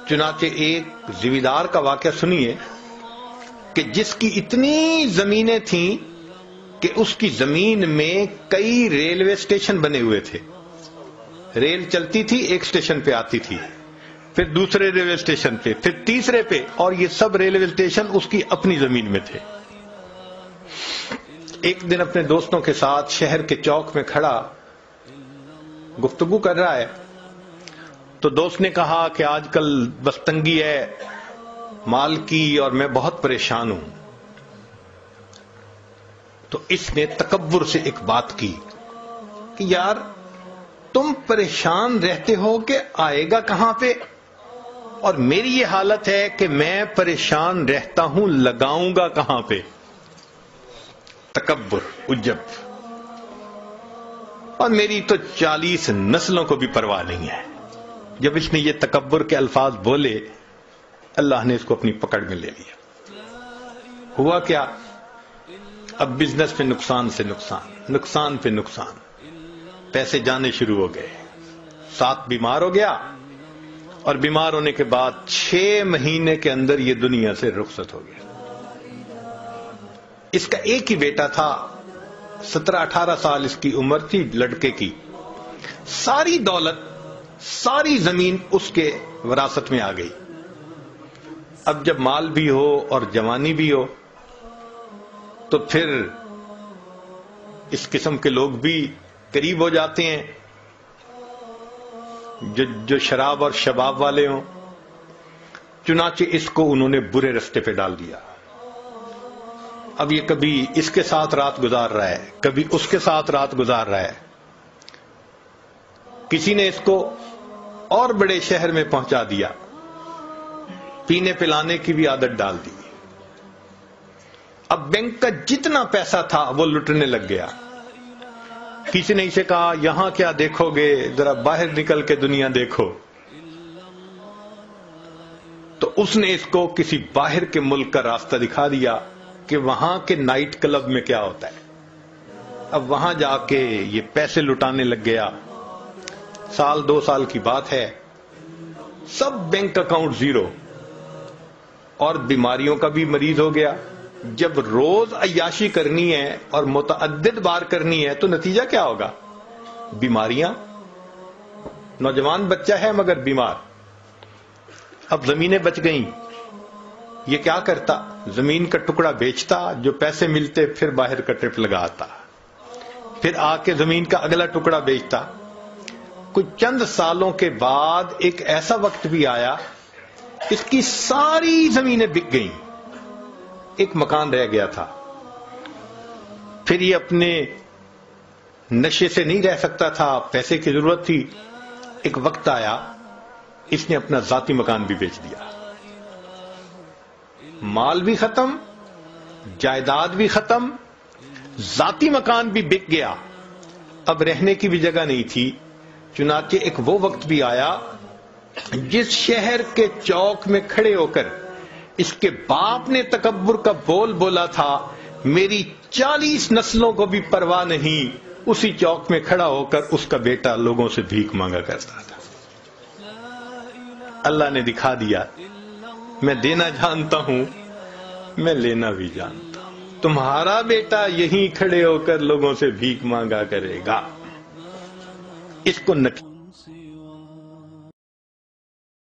چنانچہ ایک زمیندار کا واقعہ سنیے کہ جس کی اتنی زمینیں تھیں کہ اس کی زمین میں کئی ریلوے اسٹیشن بنے ہوئے تھے. ریل چلتی تھی، ایک اسٹیشن پہ آتی تھی، پھر دوسرے ریلوے اسٹیشن پہ، پھر تیسرے پہ، اور یہ سب ریلوے اسٹیشن اس کی اپنی زمین میں تھے. ایک دن اپنے دوستوں کے ساتھ شہر کے چوک میں کھڑا گفتگو کر رہا ہے تو دوست نے کہا کہ آج کل بس تنگی ہے مال کی اور میں بہت پریشان ہوں. تو اس نے تکبر سے ایک بات کی کہ یار تم پریشان رہتے ہو کہ آئے گا کہاں پہ، اور میری یہ حالت ہے کہ میں پریشان رہتا ہوں لگاؤں گا کہاں پہ. تکبر، عجب. اور میری تو 40 نسلوں کو بھی پرواہ نہیں ہے. جب اس نے یہ تکبر کے الفاظ بولے اللہ نے اس کو اپنی پکڑ میں لے لیا. ہوا کیا؟ اب بزنس پہ نقصان سے نقصان، نقصان پہ نقصان، پیسے جانے شروع ہو گئے. ساتھ بیمار ہو گیا اور بیمار ہونے کے بعد 6 مہینے کے اندر یہ دنیا سے رخصت ہو گیا. اس کا ایک ہی بیٹا تھا، 17-18 سال اس کی عمر تھی لڑکے کی. ساری دولت، ساری زمین اس کے وراثت میں آ گئی. اب جب مال بھی ہو اور جوانی بھی ہو تو پھر اس قسم کے لوگ بھی قریب ہو جاتے ہیں جو شراب اور شباب والے ہوں. چنانچہ اس کو انہوں نے برے رستے پہ ڈال دیا. اب یہ کبھی اس کے ساتھ رات گزار رہا ہے، کبھی اس کے ساتھ رات گزار رہا ہے. کسی نے اس کو اور بڑے شہر میں پہنچا دیا، پینے پلانے کی بھی عادت ڈال دی. اب بینک کا جتنا پیسہ تھا وہ لٹنے لگ گیا. کسی نے اسے کہا یہاں کیا دیکھو گے، ذرا باہر نکل کے دنیا دیکھو. تو اس نے اس کو کسی باہر کے ملک کا راستہ دکھا دیا کہ وہاں کے نائٹ کلب میں کیا ہوتا ہے. اب وہاں جا کے یہ پیسے لٹانے لگ گیا. 1-2 سال کی بات ہے، سب بینک اکاؤنٹ زیرو، اور بیماریوں کا بھی مریض ہو گیا. جب روز عیاشی کرنی ہے اور متعدد بار کرنی ہے تو نتیجہ کیا ہوگا؟ بیماریاں. نوجوان بچہ ہے مگر بیمار. اب زمینیں بچ گئیں. یہ کیا کرتا؟ زمین کا ٹکڑا بیچتا، جو پیسے ملتے پھر باہر کا ٹرپ لگاتا، پھر آ کے زمین کا اگلا ٹکڑا بیچتا. کچھ چند سالوں کے بعد ایک ایسا وقت بھی آیا اس کی ساری زمینیں بک گئیں، ایک مکان رہ گیا تھا. پھر یہ اپنے نشے سے نہیں رہ سکتا تھا، پیسے کی ضرورت تھی. ایک وقت آیا اس نے اپنا ذاتی مکان بھی بیچ دیا. مال بھی ختم، جائیداد بھی ختم، ذاتی مکان بھی بک گیا. اب رہنے کی بھی جگہ نہیں تھی. چنانچہ ایک وہ وقت بھی آیا جس شہر کے چوک میں کھڑے ہو کر اس کے باپ نے تکبر کا بول بولا تھا، میری 40 نسلوں کو بھی پرواہ نہیں، اسی چوک میں کھڑا ہو کر اس کا بیٹا لوگوں سے بھیک مانگا کرتا تھا. اللہ نے دکھا دیا میں دینا جانتا ہوں، میں لینا بھی جانتا ہوں. تمہارا بیٹا یہیں کھڑے ہو کر لوگوں سے بھیک مانگا کرے گا. اس کو